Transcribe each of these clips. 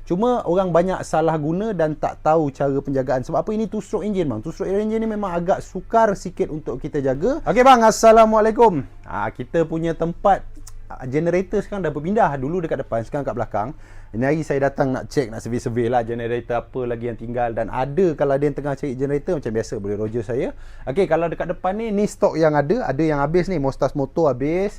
Cuma orang banyak salah guna dan tak tahu cara penjagaan. Sebab apa? Ini two stroke engine bang. Two stroke engine ni memang agak sukar sikit untuk kita jaga. Okey bang, Assalamualaikum. Kita punya tempat generator sekarang dah berpindah. Dulu dekat depan, sekarang kat belakang. Ini hari saya datang nak check, nak survey-survey lah generator apa lagi yang tinggal. Dan ada, kalau ada yang tengah cari generator, macam biasa boleh roger saya. Okey, kalau dekat depan ni stok yang ada yang habis ni. Mostas motor habis,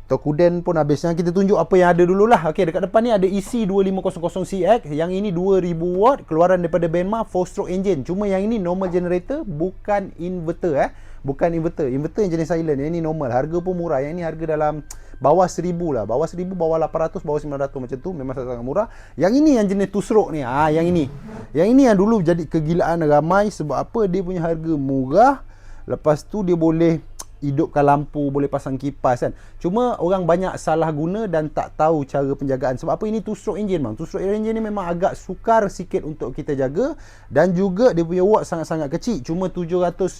Tokuden pun habis. Kita tunjuk apa yang ada dululah. Okey, dekat depan ni ada EC2500CX. Yang ini 2000 watt, keluaran daripada Benma, 4 stroke engine. Cuma yang ini normal generator, bukan inverter bukan inverter. Inverter yang jenis silent. Yang ini normal. Harga pun murah. Yang ini harga dalam bawah 1000 lah. Bawah 1000, bawah 800, bawah 900 macam tu. Memang sangat murah. Yang ini yang jenis two stroke ni. Yang ini. Yang ini yang dulu jadi kegilaan ramai. Sebab apa? Dia punya harga murah. Lepas tu dia boleh hidupkan lampu, boleh pasang kipas kan. Cuma orang banyak salah guna dan tak tahu cara penjagaan. Sebab apa? Ini two stroke engine bang. Two stroke engine ni memang agak sukar sikit untuk kita jaga. Dan juga dia punya watt sangat-sangat kecil. Cuma 750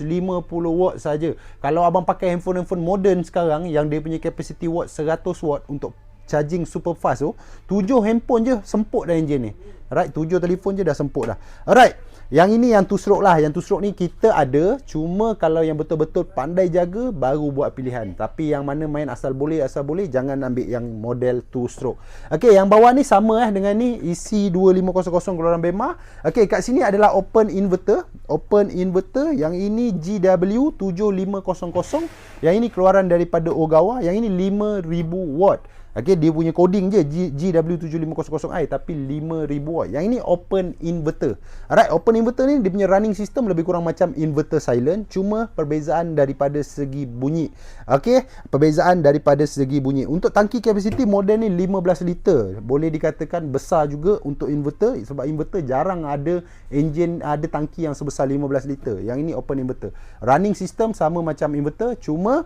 watt saja. Kalau abang pakai handphone moden sekarang yang dia punya capacity watt 100 watt untuk charging super fast tu, 7 handphone je semput dah engine ni. Alright, 7 telefon je dah semput dah. Alright. Yang ini yang two stroke lah. Yang two stroke ni kita ada. Cuma kalau yang betul-betul pandai jaga, baru buat pilihan. Tapi yang mana main asal boleh, jangan ambil yang model two stroke. Okey, yang bawah ni sama dengan ni, EC2500 keluaran Benma. Okey, kat sini adalah open inverter. Open inverter. Yang ini GW7500. Yang ini keluaran daripada Ogawa. Yang ini 5000 watt. Okey, dia punya coding je GW7500i, tapi 5000 watt. Yang ini open inverter. Alright, open inverter ni dia punya running system lebih kurang macam inverter silent, cuma perbezaan daripada segi bunyi. Okey, perbezaan daripada segi bunyi. Untuk tangki capacity model ni 15 liter. Boleh dikatakan besar juga untuk inverter, sebab inverter jarang ada engine ada tangki yang sebesar 15 liter. Yang ini open inverter. Running system sama macam inverter, cuma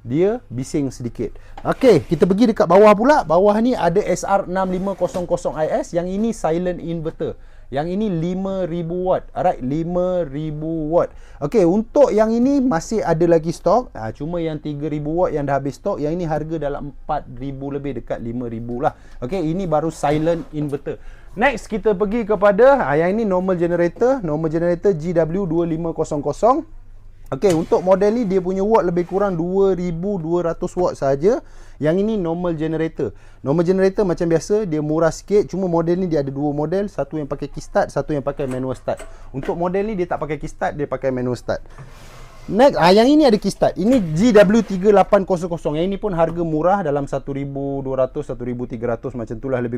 dia bising sedikit. Okey, kita pergi dekat bawah pula. Bawah ni ada SR6500IS. Yang ini silent inverter. Yang ini 5000 watt. Alright, 5000 watt. Okey, untuk yang ini masih ada lagi stok. Cuma yang 3000 watt yang dah habis stok. Yang ini harga dalam 4000 lebih, dekat 5000 lah. Okey, ini baru silent inverter. Next, kita pergi kepada yang ini normal generator. Normal generator GW2500. Okey, untuk model ni dia punya watt lebih kurang 2200 watt saja. Yang ini normal generator. Normal generator macam biasa, dia murah sikit. Cuma model ni dia ada dua model. Satu yang pakai kickstart, satu yang pakai manual start. Untuk model ni dia tak pakai kickstart, dia pakai manual start. Next, yang ini ada kickstart. Ini GW3800. Yang ini pun harga murah dalam 1200, 1300 macam tu lah lebih